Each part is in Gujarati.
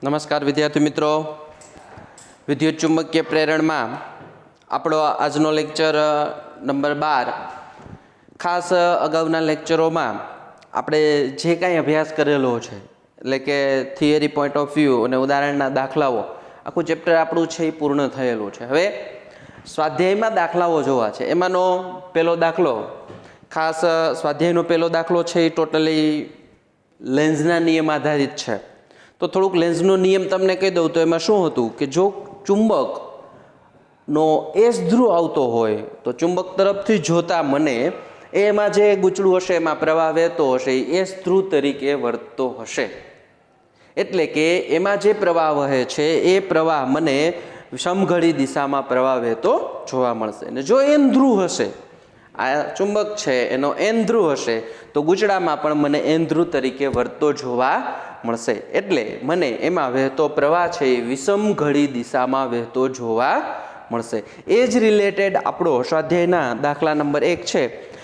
નમસ્કાર વિદ્યાર્થી મિત્રો, વિદ્યુત ચુંબકીય પ્રેરણમાં આપણો આજનો લેક્ચર નંબર 12. ખાસ અગાઉના લેક્ચરોમાં આપણે જે કાંઈ અભ્યાસ કરેલો છે, એટલે કે થિયરી પોઈન્ટ ઓફ વ્યૂ અને ઉદાહરણના દાખલાઓ, આખું ચેપ્ટર આપણું છે એ પૂર્ણ થયેલું છે. હવે સ્વાધ્યાયમાં દાખલાઓ જોવા છે. એમાંનો પહેલો દાખલો, ખાસ સ્વાધ્યાયનો પહેલો દાખલો છે એ ટોટલી લેન્ઝના નિયમ આધારિત છે. તો થોડુંક લેન્ઝનો નિયમ તમને કહી દઉં તો એમાં શું હતું કે જો ચુંબકનો એસ ધ્રુવ આવતો હોય તો ચુંબક તરફથી જોતા મને એમાં જે ગૂંચળું હશે, એમાં પ્રવાહ વહેતો હશે, એ એસ ધ્રુવ તરીકે વર્તતો હશે. એટલે કે એમાં જે પ્રવાહ વહે છે એ પ્રવાહ મને સમઘડી દિશામાં પ્રવાહ વહેતો જોવા મળશે. અને જો એન ધ્રુવ હશે, આ ચુંબક છે એનો એન ધ્રુવ હશે, તો ગૂંચળામાં પણ મને એન ધ્રુવ તરીકે વર્તતો જોવા મળશે. એટલે મને એમાં વહેતો પ્રવાહ છે એ વિષમ ઘડી દિશામાં વહેતો જોવા મળશે. એ જ રિલેટેડ આપણો સ્વાધ્યાયના દાખલા નંબર 1 છે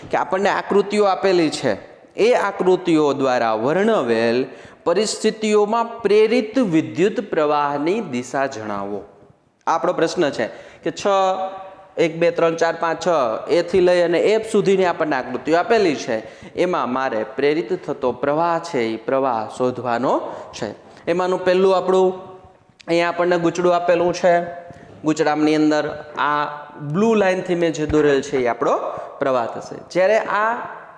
કે આપણને આકૃતિઓ આપેલી છે. એ આકૃતિઓ દ્વારા વર્ણવેલ પરિસ્થિતિઓમાં પ્રેરિત વિદ્યુત પ્રવાહની દિશા જણાવો. આપણો પ્રશ્ન છે કે 1, 2, 3, 4, 5, 6 એથી લઈ અને એફ સુધીની આપણને આકૃતિઓ આપેલી છે. એમાં મારે પ્રેરિત થતો પ્રવાહ છે એ પ્રવાહ શોધવાનો છે. એમાંનું પહેલું આપણું અહીંયા આપણને ગૂંચળું આપેલું છે. ગૂંચળામની અંદર આ બ્લુ લાઇનથી મેં જે દોરેલ છે એ આપણો પ્રવાહ થશે. જ્યારે આ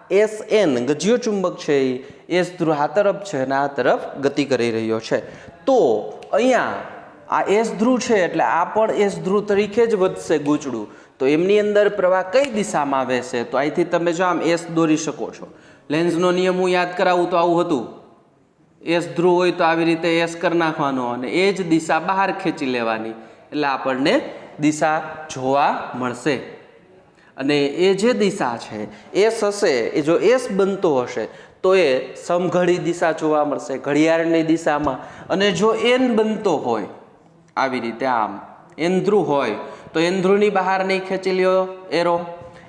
એસ એન ગજ્યો ચુંબક છે એ એસ ધ્રુવ આ તરફ છે અને આ તરફ ગતિ કરી રહ્યો છે. તો અહીંયા આ એસ ધ્રુવ છે એટલે આ પણ એસ ધ્રુવ તરીકે જ વધશે ગૂંચળું. તો એમની અંદર પ્રવાહ કઈ દિશામાં વહેશે? તો અહીંથી તમે જો આમ એસ દોરી શકો છો. લેન્ઝનો નિયમ હું યાદ કરાવું તો આવું હતું. એસ ધ્રુવ હોય તો આવી રીતે એસ કરી નાખવાનો અને એ જ દિશા બહાર ખેંચી લેવાની, એટલે આપણને દિશા જોવા મળશે. અને એ જે દિશા છે એસ હશે, એ જો એસ બનતો હશે તો એ સમઘડી દિશા જોવા મળશે ઘડિયાળની દિશામાં. અને જો એન બનતો હોય આવી રીતે આમ એન ધ્રુવ હોય તો એન ધ્રુવની બહાર નહીં ખેંચી લ્યો એરો,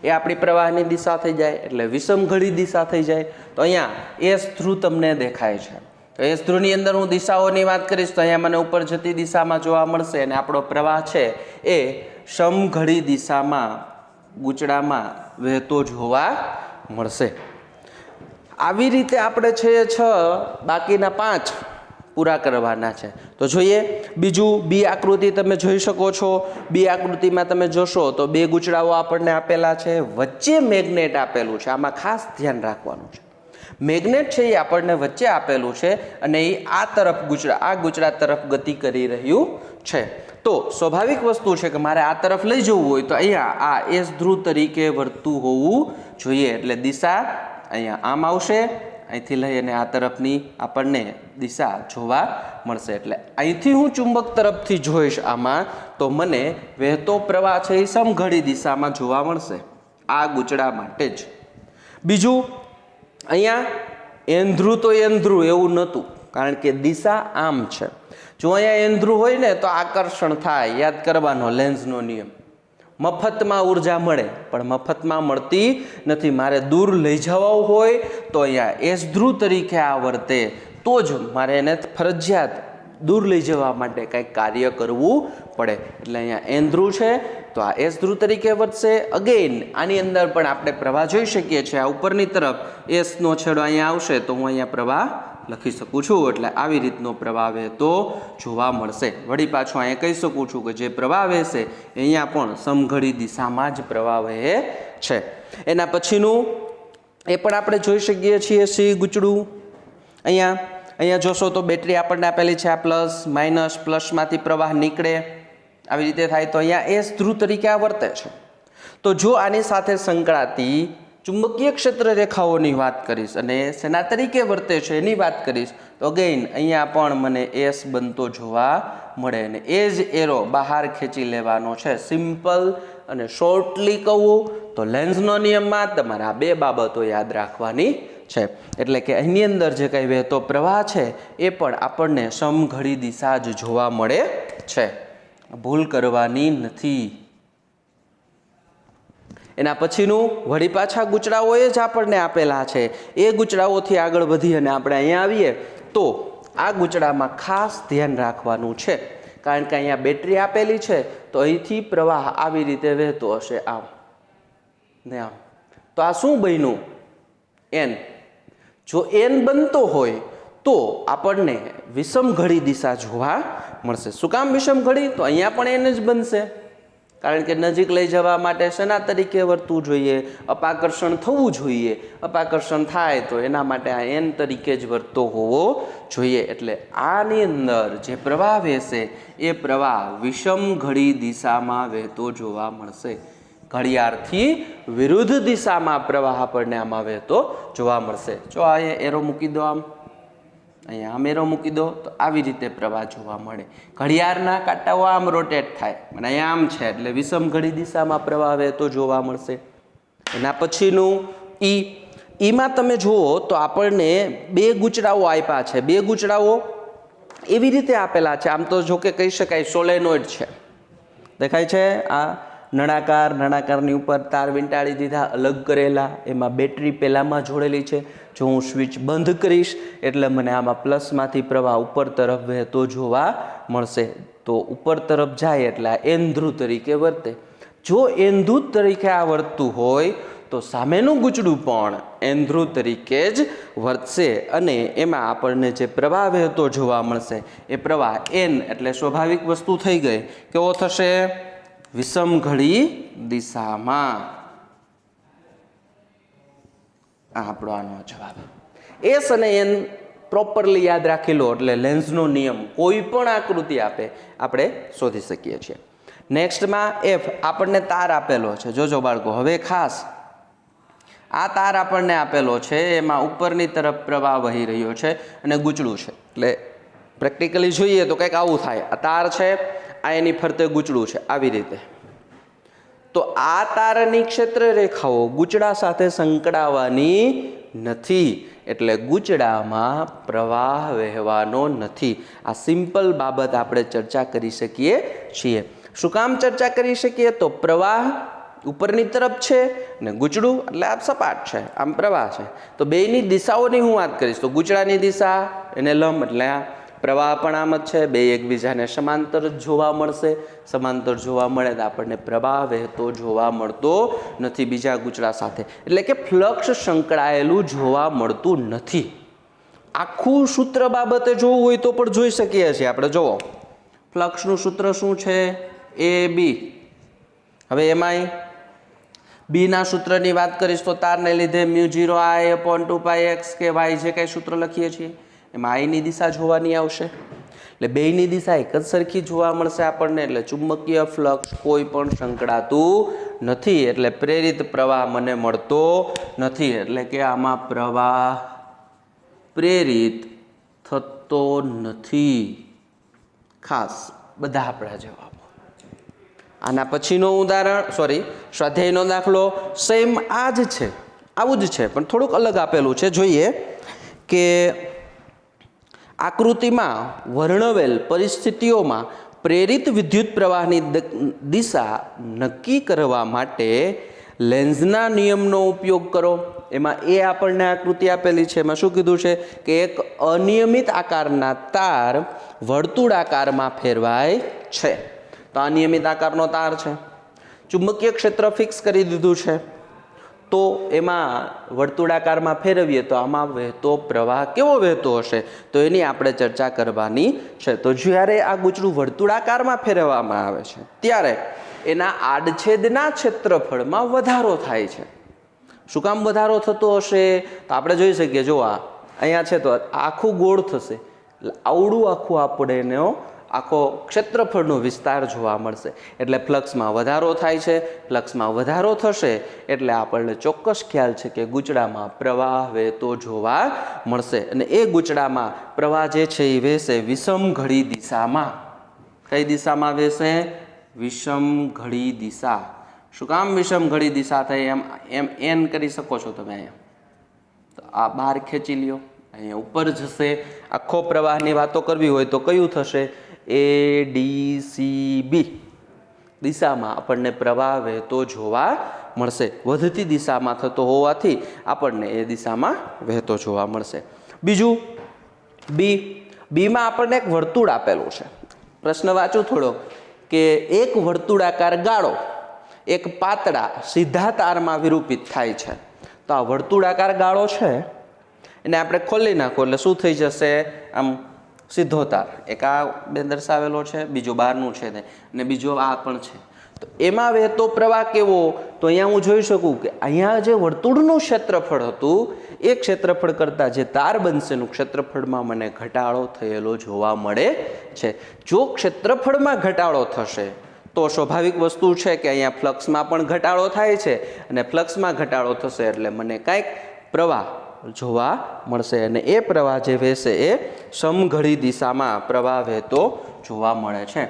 એ આપણી પ્રવાહની દિશા થઈ જાય, એટલે વિષમ ઘડી દિશા થઈ જાય. તો અહીંયા એસ ધ્રુવ તમને દેખાય છે. તો એસ ધ્રુવની અંદર હું દિશાઓની વાત કરીશ તો અહીંયા મને ઉપર જતી દિશામાં જોવા મળશે અને આપણો પ્રવાહ છે એ સમઘડી દિશામાં ગૂંચળામાં વહેતો જોવા મળશે. આવી રીતે આપણે છે 6 બાકીના 5 પૂરા કરવાના છે. તો જોઈએ બીજું બી આકૃતિ તમે જોઈ શકો છો. બી આકૃતિમાં તમે જોશો તો 2 ગૂંચળાઓ આપણને આપેલા છે, વચ્ચે મેગ્નેટ આપેલું છે. આમાં ખાસ ધ્યાન રાખવાનું છે, મેગ્નેટ છે એ આપણને વચ્ચે આપેલું છે અને એ આ તરફ આ ગૂંચળા તરફ ગતિ કરી રહ્યું છે. તો સ્વાભાવિક વસ્તુ છે કે મારે આ તરફ લઈ જવું હોય તો અહીંયા આ એસ ધ્રુવ તરીકે વર્તતું હોવું જોઈએ. એટલે દિશા અહીંયા આમ આવશે, અહીંથી લઈ અને આ તરફની આપણને દિશા જોવા મળશે. એટલે અહીંથી હું ચુંબક તરફથી જોઈશ આમાં તો મને વહેતો પ્રવાહ છે એ સમઘડી દિશામાં જોવા મળશે, આ ગૂંચળા માટે જ. બીજું અહીંયા એન ધ્રુવ તો એન ધ્રુવ એવું નહોતું, કારણ કે દિશા આમ છે. જો અહીંયા એન ધ્રુવ હોય ને તો આકર્ષણ થાય, યાદ કરવાનો લેન્ઝનો નિયમ. મફતમાં ઉર્જા મળે પણ મફતમાં મળતી નથી. મારે દૂર લઈ જવા હોય તો અહીંયા એસ ધ્રુવ તરીકે આ વર્તે તો જ મારે એને ફરજિયાત દૂર લઈ જવા માટે કંઈક કાર્ય કરવું પડે. એટલે અહીંયા એન ધ્રુવ છે તો આ એસ ધ્રુવ તરીકે વર્તશે. અગેન આની અંદર પણ આપણે પ્રવાહ જોઈ શકીએ છીએ. આ ઉપરની તરફ એસનો છેડો અહીંયા આવશે તો હું અહીંયા પ્રવાહ લખી શકું છું. એટલે આવી રીતનો પ્રવાહ વહેતો જોવા મળશે. વળી પાછું અહીંયા કહી શકું છું કે જે પ્રવાહ વહેશે અહીંયા પણ સમઘડી દિશામાં જ પ્રવાહ વહે છે. એના પછીનું એ પણ આપણે જોઈ શકીએ છીએ સી ગૂંચળું. અહીંયા જોશો તો બેટરી આપણને આપેલી છે, આ પ્લસ માઇનસ, પ્લસમાંથી પ્રવાહ નીકળે આવી રીતે થાય. તો અહીંયા એસ ધ્રુવ તરીકે આ વર્તે છે. તો જો આની સાથે સંકળાતી ચુંબકીય ક્ષેત્ર રેખાઓની વાત કરીશ અને શેના તરીકે વર્તે છે એની વાત કરીશ તો અગેન અહીંયા પણ મને એસ બનતો જોવા મળે અને એ જ એરો બહાર ખેંચી લેવાનો છે. સિમ્પલ અને શોર્ટલી કહું તો લેન્ઝનો નિયમમાં તમારે આ 2 બાબતો યાદ રાખવાની છે. એટલે કે અહીંની અંદર જે કંઈ વહેતો પ્રવાહ છે એ પણ આપણને સમઘડી દિશા જ જોવા મળે છે, ભૂલ કરવાની નથી. એના પછીનું વળી પાછા ગૂંચળાઓ જ આપણને આપેલા છે. એ ગૂંચળાઓથી આગળ વધી અને આપણે અહીંયા આવીએ તો આ ગૂંચળામાં ખાસ ધ્યાન રાખવાનું છે, કારણ કે અહીંયા બેટરી આપેલી છે તો અહીંથી પ્રવાહ આવી રીતે વહેતો હશે, આમ ને આમ. તો આ શું બન્યું? એન. જો એન બનતો હોય તો આપણને વિષમ ઘડી દિશા જોવા મળશે. શું કામ વિષમ ઘડી? તો અહીંયા પણ એન જ બનશે, કારણ કે નજીક લઈ જવા માટે શેના તરીકે વર્તવું જોઈએ? અપાકર્ષણ થવું જોઈએ. અપાકર્ષણ થાય તો એના માટે આ એન તરીકે જ વર્તતો હોવો જોઈએ. એટલે આની અંદર જે પ્રવાહ વહેશે એ પ્રવાહ વિષમ ઘડી દિશામાં વહેતો જોવા મળશે. ઘડિયાળથી વિરુદ્ધ દિશામાં પ્રવાહ આપણને આમાં વહેતો જોવા મળશે. જો અહીંયા એરો મૂકી દો, આમ અહીંયા આમ એરો મૂકી દો તો આવી રીતે પ્રવાહ જોવા મળે. ઘડિયાળના કાંટાઓ આમ રોટેટ થાય અને અહીંયા આમ છે એટલે વિષમ ઘડી દિશામાં પ્રવાહ વહેતો જોવા મળશે. એના પછીનું ઈમાં તમે જુઓ તો આપણને બે ગૂંચળાઓ આપ્યા છે. બે ગૂંચળાઓ એવી રીતે આપેલા છે, આમ તો જો કે કહી શકાય સોલેનોઇડ છે, દેખાય છે. આ નળાકારની ઉપર તાર વીંટાળી દીધા, અલગ કરેલા. એમાં બેટરી પહેલામાં જોડેલી છે. જો હું સ્વિચ બંધ કરીશ એટલે મને આમાં પ્લસમાંથી પ્રવાહ ઉપર તરફ વહેતો જોવા મળશે. તો ઉપર તરફ જાય એટલે આ એન ધ્રુવ તરીકે વર્તે. જો એન ધ્રુવ તરીકે આ વર્તતું હોય તો સામેનું ગૂંચળું પણ એન ધ્રુવ તરીકે જ વર્તશે અને એમાં આપણને જે પ્રવાહ વહેતો જોવા મળશે એ પ્રવાહ એન એટલે સ્વાભાવિક વસ્તુ થઈ ગઈ. કેવો થશે? વિષમ ઘડી દિશામાં. આપણો આનો જવાબ. એસ અને એન પ્રોપરલી યાદ રાખી લો એટલે લેન્સનો નિયમ કોઈ પણ આકૃતિ આપે આપણે શોધી શકીએ છીએ. નેક્સ્ટમાં એફ આપણને તાર આપેલો છે. જોજો બાળકો, હવે ખાસ આ તાર આપણને આપેલો છે, એમાં ઉપરની તરફ પ્રવાહ વહી રહ્યો છે અને ગૂંચળું છે. એટલે પ્રેક્ટિકલી જોઈએ તો કંઈક આવું થાય. આ તાર છે, આ એની ફરતે ગૂંચળું છે, આવી રીતે. તો આ તારની ક્ષેત્ર રેખાઓ ગૂંચળા સાથે સંકળાવાની નથી, એટલે ગૂંચળામાં પ્રવાહ વહેવાનો નથી. આ સિમ્પલ બાબત આપણે ચર્ચા કરી શકીએ છીએ. શું કામ ચર્ચા કરી શકીએ? તો પ્રવાહ ઉપરની તરફ છે ને ગૂંચળું એટલે આ સપાટ છે, આમ પ્રવાહ છે. તો બેયની દિશાઓની હું વાત કરીશ તો ગૂંચળાની દિશા એને લંબ એટલે આ પ્રવાહ પણ આમ જ છે. બે એકબીજાને સમાંતર જ જોવા મળશે. સમાંતર જોવા મળે તો આપણને પ્રવાહ વહેતો જોવા મળતો નથી બીજા ગૂંચળા સાથે, એટલે કે ફ્લક્સ સંકળાયેલું જોવા મળતું નથી. આખું સૂત્ર બાબતે જોવું હોય તો પણ જોઈ શકીએ છીએ આપણે. જુઓ, ફ્લક્સનું સૂત્ર શું છે? એ બી. હવે એમાંય બીના સૂત્રની વાત કરીશ તો તારને લીધે μ0I/2πx કે y જે કંઈ સૂત્ર લખીએ છીએ એમાં આઈની દિશા જોવાની આવશે. એટલે બેયની દિશા એક જ સરખી જોવા મળશે આપણને. એટલે ચુંબકીય ફ્લક્સ કોઈ પણ સંકળાતું નથી, એટલે પ્રેરિત પ્રવાહ મને મળતો નથી. એટલે કે આમાં પ્રવાહ પ્રેરિત થતો નથી. ખાસ બધા આપણા જવાબો. આના પછીનો સ્વાધ્યાયનો દાખલો સેમ આ જ છે, આવું જ છે, પણ થોડુંક અલગ આપેલું છે. જોઈએ કે આકૃતિમાં વર્ણવેલ પરિસ્થિતિઓમાં પ્રેરિત વિદ્યુત પ્રવાહની દિશા નક્કી કરવા માટે લેન્ઝના નિયમનો ઉપયોગ કરો. એમાં એ આપણને આકૃતિ આપેલી છે. એમાં શું કીધું છે કે એક અનિયમિત આકારના તાર વર્તુળાકારમાં ફેરવાય છે. તો અનિયમિત આકારનો તાર છે, ચુંબકીય ક્ષેત્ર ફિક્સ કરી દીધું છે, તો એમાં વર્તુળાકારમાં ફેરવીએ તો આમાં વહેતો પ્રવાહ કેવો વહેતો હશે તો એની આપણે ચર્ચા કરવાની છે. તો જ્યારે આ ગૂંચળું વર્તુળાકારમાં ફેરવવામાં આવે છે ત્યારે એના આડછેદના ક્ષેત્રફળમાં વધારો થાય છે. શું કામ વધારો થતો હશે? તો આપણે જોઈ શકીએ. જો અહીંયા છે તો આખું ગોળ થશે, એટલે આવડું આખું આપણે એનો આખો ક્ષેત્રફળનો વિસ્તાર જોવા મળશે. એટલે ફ્લક્સમાં વધારો થાય છે. ફ્લક્સમાં વધારો થશે એટલે આપણને ચોક્કસ ખ્યાલ છે કે ગૂંચળામાં પ્રવાહ વહેતો જોવા મળશે. અને એ ગૂંચળામાં પ્રવાહ જે છે એ વહેશે વિષમ ઘડી દિશામાં. કઈ દિશામાં વહેશે? વિષમ ઘડી દિશા. શું કામ વિષમ ઘડી દિશા થઈ? એમ એન કરી શકો છો તમે. અહીંયા તો આ બહાર ખેંચી લ્યો, અહીંયા ઉપર જશે. આખો પ્રવાહની વાતો કરવી હોય તો કયું થશે? ADCB દિશામાં આપણને પ્રવાહ વહેતો જોવા મળશે. વધતી દિશામાં થતો હોવાથી આપણને એ દિશામાં વહેતો જોવા મળશે. બીજું બી, બીમાં આપણને એક વર્તુળ આપેલું છે. પ્રશ્ન વાંચું થોડો કે એક વર્તુળાકાર ગાળો એક પાતળા સીધા તારમાં વિરૂપિત થાય છે. તો આ વર્તુળાકાર ગાળો છે એને આપણે ખોલી નાખો એટલે શું થઈ જશે? આમ સીધો તાર. એક આ બે દર્શાવેલો છે, બીજો બહારનું છે અને બીજો આ પણ છે. તો એમાં વહેતો પ્રવાહ કેવો? તો અહીંયા હું જોઈ શકું કે અહીંયા જે વર્તુળનું ક્ષેત્રફળ હતું એ ક્ષેત્રફળ કરતાં જે તાર બનશે એનું ક્ષેત્રફળમાં મને ઘટાડો થયેલો જોવા મળે છે. જો ક્ષેત્રફળમાં ઘટાડો થશે તો સ્વાભાવિક વસ્તુ છે કે અહીંયા ફ્લક્સમાં પણ ઘટાડો થાય છે અને ફ્લક્સમાં ઘટાડો થશે એટલે મને કાંઈક પ્રવાહ જોવા મળશે અને એ પ્રવાહ જે વહેશે એ સમઘડી દિશામાં પ્રવાહ વહેતો જોવા મળે છે.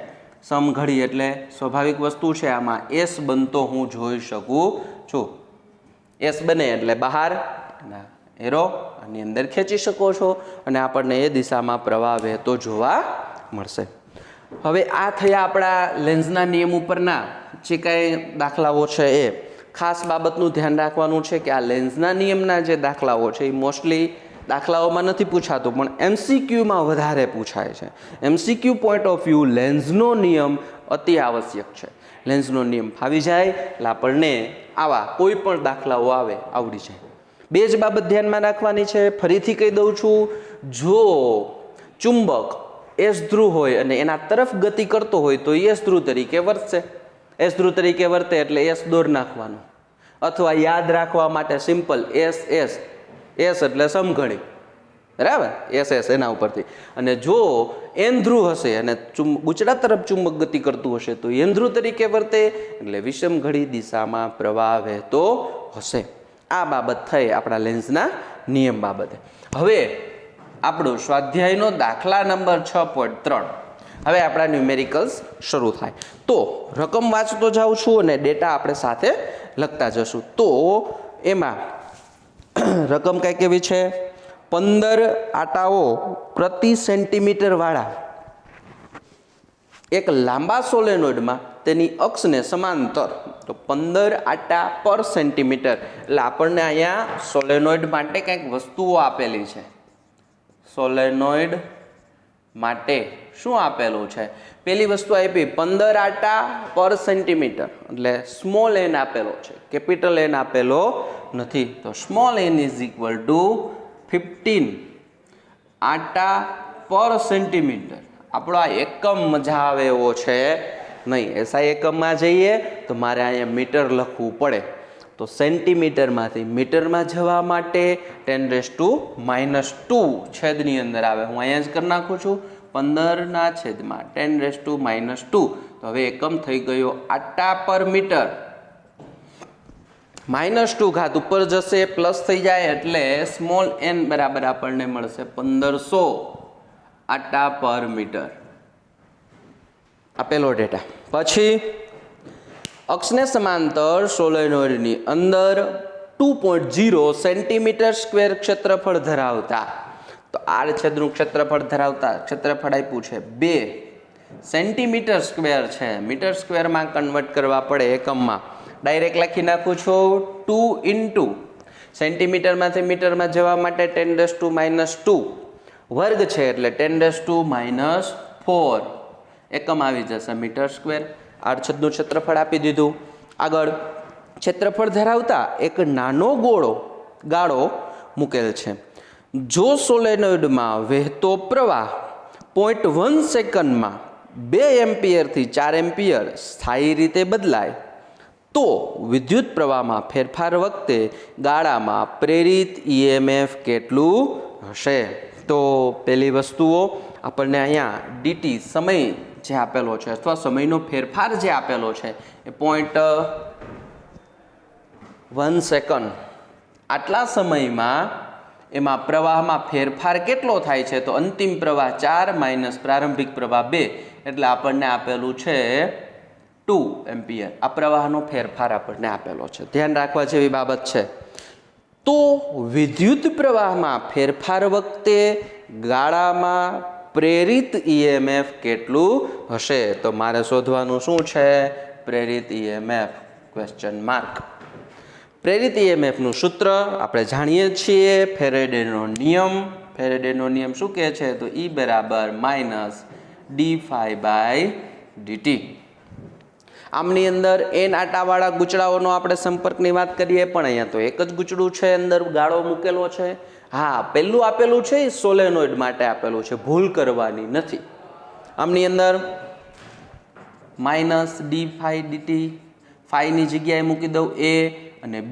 સમઘડી એટલે સ્વાભાવિક વસ્તુ છે, આમાં એસ બનતો હું જોઈ શકું છું. એસ બને એટલે બહાર એરો આની અંદર ખેંચી શકો છો અને આપણને એ દિશામાં પ્રવાહ વહેતો જોવા મળશે. હવે આ થયા આપણા લેન્ઝના નિયમ ઉપરના જે કાંઈ દાખલાઓ છે. એ ખાસ બાબતનું ધ્યાન રાખવાનું છે કે આ લેન્ઝના નિયમના જે દાખલાઓ છે એ મોસ્ટલી દાખલાઓમાં નથી પૂછાતું પણ MCQમાં વધારે પૂછાય છે. MCQ પોઈન્ટ ઓફ વ્યૂ લેન્ઝનો નિયમ અતિ આવશ્યક છે. લેન્ઝનો નિયમ ફાવી જાય એટલે આપણને આવા કોઈ પણ દાખલાઓ આવે આવડી જાય. બે જ બાબત ધ્યાનમાં રાખવાની છે. ફરીથી કહી દઉં છું, જો ચુંબક એસ ધ્રુવ હોય અને એના તરફ ગતિ કરતો હોય તો એસ ધ્રુવ તરીકે વર્તશે. એસ ધ્રુવ તરીકે વર્તે એટલે એસ દોર નાખવાનું, અથવા યાદ રાખવા માટે સિમ્પલ એસ એસ એસ એટલે સમઘડી, બરાબર, એસ એસ એના ઉપરથી. અને જો એન ધ્રુવ હશે અને ગુચડા તરફ ચુંબક ગતિ કરતું હશે તો એન ધ્રુવ તરીકે વર્તે એટલે વિષમઘડી દિશામાં પ્રવાહ વહેતો હશે. આ બાબત થઈ આપણા લેન્ઝના નિયમ બાબતે. હવે આપણો સ્વાધ્યાયનો દાખલા નંબર 6.3. હવે આપણા ન્યુમેરિકલ્સ શરૂ થાય. તો રકમ વાંચતો જાઉં છું અને ડેટા આપણે સાથે લખતા જશું. તો એમાં રકમ કઈ કેવી છે? 15 આટાઓ પ્રતિ સેન્ટીમીટર વાળા એક લાંબા સોલેનોઇડમાં તેની અક્ષને સમાંતર, તો 15 આટા પર સેન્ટીમીટર. એટલે આપણને અહીંયા સોલેનોઇડ માટે કંઈક વસ્તુઓ આપેલી છે. સોલેનોઇડ માટે શું આપેલું છે? પેલી વસ્તુ આપી 15 આટા પર સેન્ટીમીટર એટલે સ્મોલ એન આપેલો છે, કેપિટલ એન આપેલો નથી. તો small n is equal to 15 આટા પર સેન્ટીમીટર. આપણો આ એકમ મજા આવે એવો છે નહીં. એસઆઈ એકમમાં જઈએ તો મારે અહીંયા મીટર લખવું પડે. તો સેન્ટીમીટરમાંથી મીટરમાં જવા માટે 10⁻² છેદની અંદર આવે. હું અહીંયા જ કરી નાખું છું 15/10⁻². તો હવે એકમ થઈ ગયો આટા પર મીટર. -2 ઘાત ઉપર જશે, પ્લસ થઈ જાય એટલે સ્મોલ એન બરાબર આપણને મળશે 1500 આટા પર મીટર. આપેલો ડેટા. પછી અક્ષને સમાંતર સોલેનોઇડની અંદર 2.0 સેન્ટીમીટર સ્ક્વેર ક્ષેત્રફળ ધરાવતા, તો આર છેદનું ક્ષેત્રફળ ધરાવતા ક્ષેત્રફળ આપ્યું છે 2 સેન્ટીમીટર સ્ક્વેર છે. મીટર સ્ક્વેરમાં કન્વર્ટ કરવા પડે એકમમાં. ડાયરેક્ટ લખી નાખું છું 2 * સેન્ટીમીટરમાંથી મીટરમાં જવા માટે 10⁻². વર્ગ છે એટલે 10⁻⁴ એકમ આવી જશે મીટર સ્ક્વેર. આડછેદનું ક્ષેત્રફળ આપી દીધું. આગળ ક્ષેત્રફળ ધરાવતા એક નાનો ગાળો મૂકેલ છે. જો સોલેનોઇડમાં વહેતો પ્રવાહ 0.1 સેકન્ડમાં 2 એમ્પિયરથી 4 એમ્પિયર સ્થાયી રીતે બદલાય તો વિદ્યુત પ્રવાહમાં ફેરફાર વખતે ગાળામાં પ્રેરિત EMF કેટલું હશે? તો પહેલી વસ્તુઓ આપણને અહીંયા ડીટી સમય જે આપેલો છે અથવા સમયનો ફેરફાર જે આપેલો છે એ 0.1 સેકન્ડ. આટલા સમયમાં એમાં પ્રવાહમાં ફેરફાર કેટલો થાય છે? તો અંતિમ પ્રવાહ 4 - પ્રારંભિક પ્રવાહ 2 એટલે આપણને આપેલું છે 2 એમ્પિયર. આ પ્રવાહનો ફેરફાર આપણને આપેલો છે. ધ્યાન રાખવા જેવી બાબત છે. તો વિદ્યુત પ્રવાહમાં ફેરફાર વખતે ગાળામાં પ્રેરિત EMF કેટલું હશે? તો મારે શોધવાનું શું છે? પ્રેરિત EMF ક્વેશ્ચન માર્ક. પ્રેરિત EMF નું સૂત્ર આપણે જાણીએ છીએ, ફેરેડેનો નિયમ. ફેરેડેનો નિયમ શું કહે છે? તો E બરાબર માઇનસ d∅/dt. આમની અંદર n આટાવાળા ગૂંચળાઓનો આપણે સંપર્કની વાત કરીએ, પણ અહીંયા તો એક જ ગૂંચળું છે, અંદર ગાળો મૂકેલો છે. હા, પહેલું આપેલું છે એ સોલેનોઇડ માટે આપેલું છે, ભૂલ કરવાની નથી. આમની અંદર માઇનસ d∅dt, ફાઈની જગ્યાએ મૂકી દઉં a અને b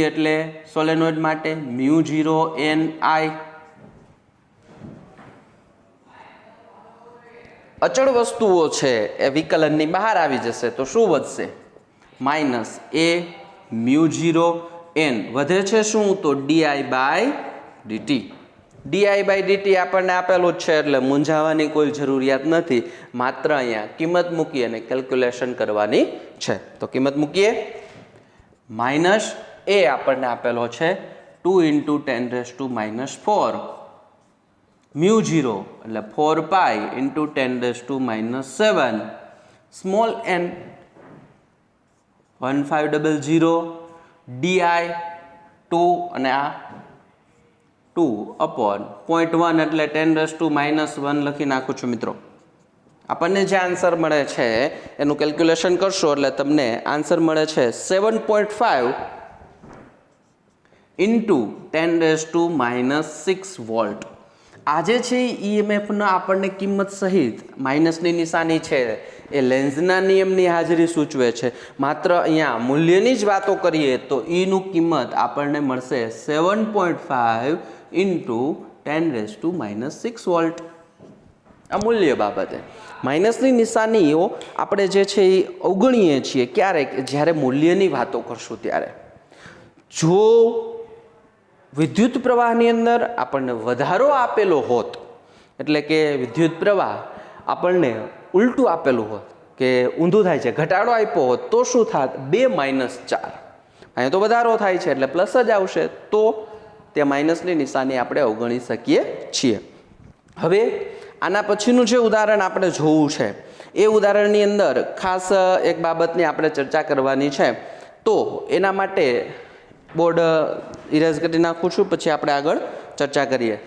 એટલે સોલેનોઇડ માટે μ0 n I. અચળ વસ્તુઓ છે એ વિકલનની બહાર આવી જશે તો શું વધશે? માઇનસ a μ0 n વધે છે શું? તો di/dt. di/dt આપણને આપેલું જ છે એટલે મૂંઝાવાની કોઈ જરૂરિયાત નથી, માત્ર અહીંયા કિંમત મૂકી અને કેલ્ક્યુલેશન કરવાની છે. તો કિંમત મૂકીએ. માઇનસ a આપણને આપેલો છે 2 × 10⁻⁻⁴ μ0 એટલે 4π × 10⁻⁷ સ્મોલ n 1500 di 2 અને આ 2/0.1 એટલે 10⁻⁻1 લખી નાખું છું મિત્રો. આપણને જે આન્સર મળે છે એનું કેલ્ક્યુલેશન કરશો એટલે તમને આન્સર મળે છે 7.5 × 10⁻⁶ વોલ્ટ. આજે છે ઈએમએફના આપણને કિંમત સહિત માઇનસની નિશાની છે એ લેન્ઝના નિયમની હાજરી સૂચવે છે. માત્ર અહીંયા મૂલ્યની જ વાતો કરીએ તો ઈનું કિંમત આપણને મળશે 7.5 × 10⁻⁶ વોલ્ટ. આ મૂલ્ય બાબતે માઇનસની નિશાનીઓ આપણે જે છે એ અવગણીએ છીએ ક્યારેક, જ્યારે મૂલ્યની વાતો કરશું ત્યારે. જો વિદ્યુત પ્રવાહની અંદર આપણને વધારો આપેલો હોત, એટલે કે વિદ્યુત પ્રવાહ આપણને ઉલટું આપેલું હોત કે ઊંધું થાય છે, ઘટાડો આપ્યો હોત તો શું થાત? 2 - 4. અહીંયા તો વધારો થાય છે એટલે પ્લસ જ આવશે, તો તે માઇનસની નિશાની આપણે અવગણી શકીએ છીએ. હવે આના પછીનું જે ઉદાહરણ આપણે જોવું છે એ ઉદાહરણની અંદર ખાસ એક બાબતની આપણે ચર્ચા કરવાની છે. તો એના માટે બોર્ડ ઇરેઝ કરી નાખું છું, પછી આપણે આગળ ચર્ચા કરીએ.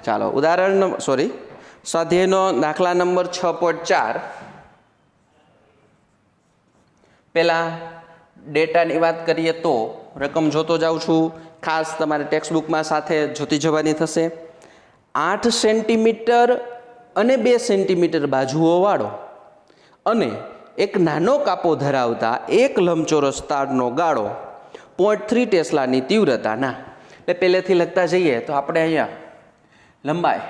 ચાલો સ્વાધ્યાયનો દાખલા નંબર 6.4. પહેલાં ડેટાની વાત કરીએ તો રકમ જોતો જાઉં છું, ખાસ તમારે ટેક્સ્ટબુકમાં સાથે જોતી જવાની થશે. 8 સેન્ટીમીટર અને 2 સેન્ટીમીટર બાજુઓવાળો અને એક નાનો કાપો ધરાવતા એક લંબચોરસ તારનો ગાળો 0.3 ટેસ્લાની તીવ્રતાના. એટલે પહેલેથી લખતા જઈએ તો આપણે અહીંયા લંબાઈ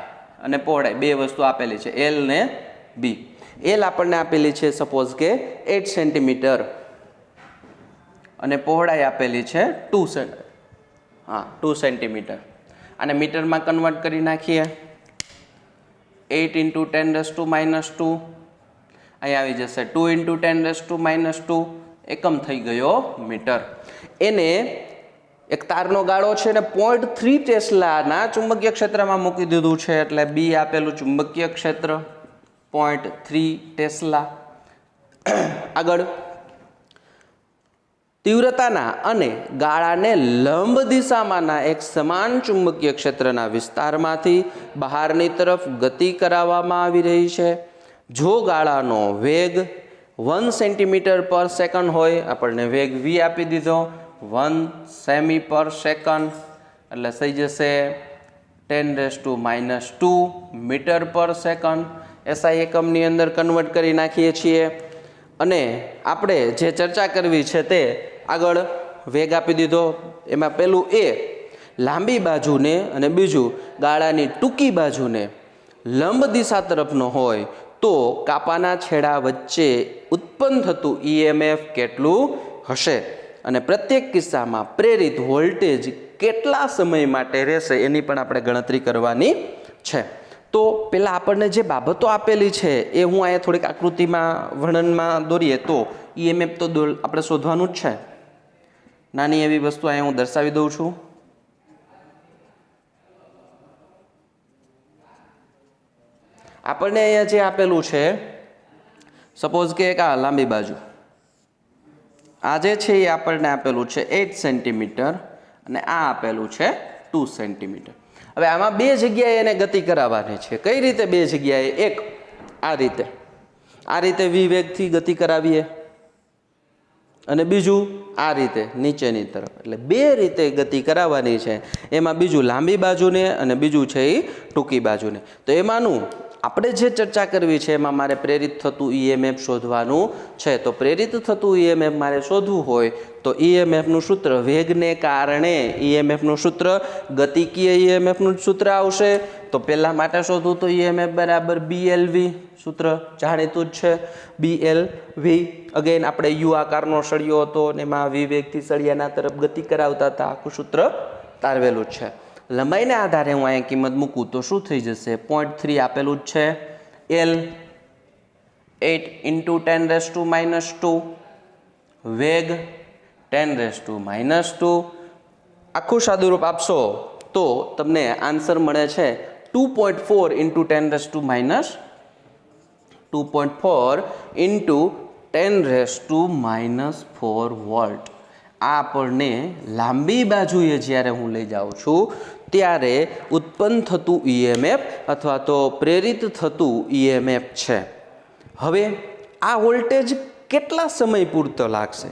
અને પહોળાઈ બે વસ્તુ આપેલી છે, એલ ને બી. એલ આપણને આપેલી છે સપોઝ કે 8 સેન્ટીમીટર અને પહોળાઈ આપેલી છે 2 સેન્ટીમીટર. અને મીટરમાં કન્વર્ટ કરી નાખીએ. 8 × 10⁻², અહીં આવી જશે 2 × 10⁻², એકમ થઈ ગયો મીટર. એને એક તારનો ગાળો છે ને 0.3 ટેસ્લાના ચુંબકીય ક્ષેત્રમાં મૂકી દીધું છે, એટલે બી આપેલું ચુંબકીય ક્ષેત્ર 0.3 ટેસ્લા. આગળ તીવ્રતાના અને ગાળાને લંબ દિશામાંના એક સમાન ચુંબકીય ક્ષેત્રના વિસ્તારમાંથી બહારની તરફ ગતિ કરાવવામાં આવી રહી છે. જો ગાળાનો વેગ 1 સેમી/સેકન્ડ હોય, આપણને વેગ v આપી દીધો 1 સેમી/સેકન્ડ, એટલે થઈ જશે 10⁻² મીટર/સેકન્ડ. એસઆઈ એકમની અંદર કન્વર્ટ કરી નાખીએ છીએ. અને આપણે જે ચર્ચા કરવી છે તે આગળ વેગ આપી દીધો. એમાં પહેલું એ લાંબી બાજુને અને બીજું ગાળાની ટૂંકી બાજુને લંબ દિશા તરફનો હોય તો કાપાના છેડા વચ્ચે ઉત્પન્ન થતું ઈએમએફ કેટલું હશે અને પ્રત્યેક કિસ્સામાં પ્રેરિત વોલ્ટેજ કેટલા સમય માટે રહેશે એની પણ આપણે ગણતરી કરવાની છે. તો પહેલાં આપણને જે બાબતો આપેલી છે એ હું અહીંયા થોડીક આકૃતિમાં વર્ણનમાં દોરીએ તો ઈએમએફ તો આપણે શોધવાનું જ છે. નાની એવી વસ્તુ અહીંયા હું દર્શાવી દઉં છું. આપણને અહીંયા જે આપેલું છે, સપોઝ કે એક આ લાંબી બાજુ, આ જે છે એ આપણને આપેલું છે 8 સેન્ટીમીટર અને આ આપેલું છે 2 સેન્ટીમીટર. હવે આમાં બે જગ્યાએ એને ગતિ કરાવવાની છે. કઈ રીતે બે જગ્યાએ? એક આ રીતે v વેગથી ગતિ કરાવીએ અને બીજું આ રીતે નીચેની તરફ. એટલે બે રીતે ગતિ કરાવવાની છે. એમાં બીજું લાંબી બાજુને અને બીજું છે એ ટૂંકી બાજુને. તો એમાંનું આપણે જે ચર્ચા કરવી છે એમાં મારે પ્રેરિત થતું ઈએમએફ શોધવાનું છે. તો પ્રેરિત થતું ઈએમએફ મારે શોધવું હોય તો ઈએમએફનું સૂત્ર વેગને કારણે ઈએમએફનું સૂત્ર ગતિકીય ઈએમએફનું સૂત્ર આવશે. તો પહેલા માટે શોધવું તો ઈએમએફ બરાબર BLV, સૂત્ર જાણીતું જ છે BLV. અગેન આપણે યુ આકારનો સળિયો હતો અને એમાં v વેગથી સળિયાના તરફ ગતિ કરાવતા હતા. આખું સૂત્ર તારવેલું જ છે. લંબાઈને આધારે હું અહીંયા કિંમત મૂકું તો શું થઈ જશે? 0.3 આપેલું જ છે. L 8 × 10⁻², વેગ 10⁻². આખું સાદુરૂપ આપશો તો તમને આન્સર મળે છે 2.4 × 10⁻4 વોલ્ટ. આ આપણને લાંબી બાજુએ જ્યારે હું લઈ જાઉં છું ત્યારે ઉત્પન્ન થતું ઈએમએફ અથવા તો પ્રેરિત થતું ઈએમએફ છે. હવે આ વોલ્ટેજ કેટલા સમય પૂરતો લાગશે?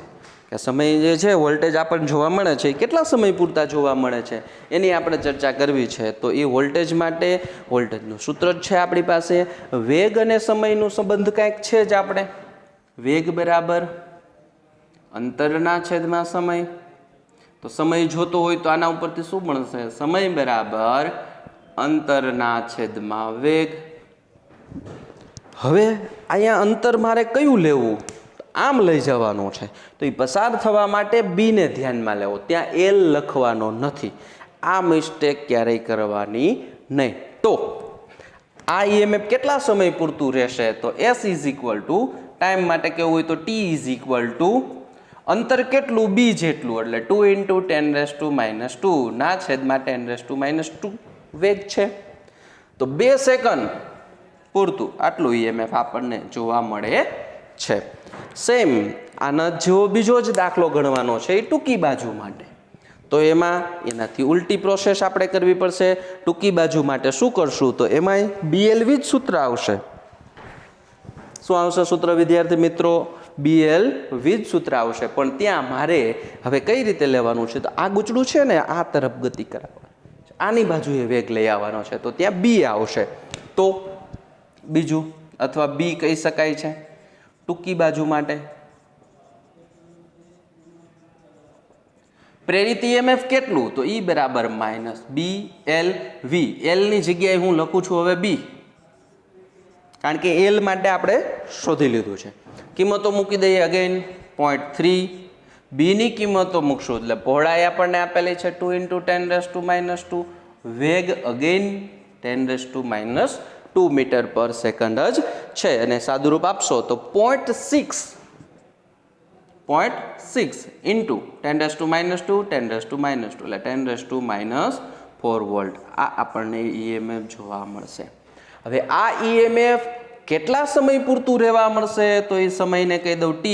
કે સમય જે છે વોલ્ટેજ આપણને જોવા મળે છે કેટલા સમય પૂરતા જોવા મળે છે એની આપણે ચર્ચા કરવી છે. તો એ વોલ્ટેજ માટે વોલ્ટેજનું સૂત્ર જ છે આપણી પાસે. વેગ અને સમયનું સંબંધ કાંઈક છે જ. આપણે વેગ બરાબર અંતરના છેદમાં સમય. તો સમય જોતો હોય તો આના ઉપરથી શું મળશે? સમય બરાબર અંતરના છેદમાં વેગ. હવે અહીંયા અંતર મારે કયું લેવું? આમ લઈ જવાનું છે. તો એ પસાર થવા માટે બી ને ધ્યાનમાં લેવો. ત્યાં એલ લખવાનો નથી. આ મિસ્ટેક ક્યારેય કરવાની નહીં. તો આ ઈએમએફ કેટલા સમય પૂરતું રહેશે? તો S ટાઈમ માટે કેવું હોય તો T અંતર કેટલું? બી જેટલું, એટલે 2 × 10⁻² ના છેદમાં 10⁻² વેગ છે. તો 2 સેકન્ડ પૂરતું આટલું ઈએમએફ આપણને જોવા મળે છે. સેમ આના જેવો બીજો જ દાખલો ગણવાનો છે એ ટૂંકી બાજુ માટે. તો એમાં એનાથી ઉલટી પ્રોસેસ આપણે કરવી પડશે. ટૂંકી બાજુ માટે શું કરશું? તો એમાંય BLV જ સૂત્ર આવશે. શું આવશે સૂત્ર વિદ્યાર્થી મિત્રો? BLV જ સૂત્ર આવશે. પણ ત્યાં મારે હવે કઈ રીતે લેવાનું છે? તો આ ગૂંચળું છે ને આ તરફ ગતિ કરાવવાની, આની બાજુએ વેગ લઈ આવવાનો છે. તો ત્યાં B આવશે. તો બીજું અથવા B કહી શકાય છે ટૂંકી બાજુ માટે. પ્રેરિત ઈએમએફ કેટલું? તો E બરાબર -BLV. L ની જગ્યાએ હું લખું છું હવે B, કારણ કે L માટે આપણે શોધી લીધું છે. કિંમતો મૂકી દઈએ. અગેન 0.3. B ની કિંમતો મૂકશું એટલે પહોળાઈ આપણને આપેલી છે 2 × 10⁻². વેગ અગેન 10⁻² મીટર પર સેકન્ડ જ છે. અને સાદુરૂપ આપશો તો 0.6 × 10⁻², 10⁻², એટલે 10⁻4 વોલ્ટ. આ આપણને ઈએમએફ જોવા મળશે. હવે આ ઈએમએફ કેટલા સમય પૂરતું રહેવા મળશે? તો એ સમયને કહી દઉં T.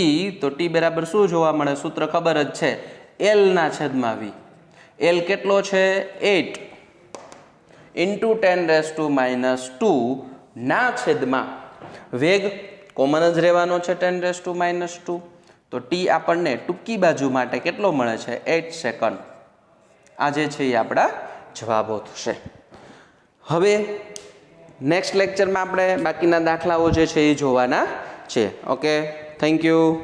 તો T બરાબર શું જોવા મળે? સૂત્ર ખબર જ છે, L ના છેદમાં V. L કેટલો છે? 8 × 10⁻² ના છેદમાં વેગ કોમન જ રહેવાનો છે 10⁻². તો T આપણને ટૂંકી બાજુ માટે કેટલો મળે છે? 8 સેકન્ડ. આ જે છે એ આપણા જવાબો થશે. હવે નેક્સ્ટ લેક્ચરમાં આપણે બાકીના દાખલાઓ જે છે એ જોવાના છે. Okay, thank you.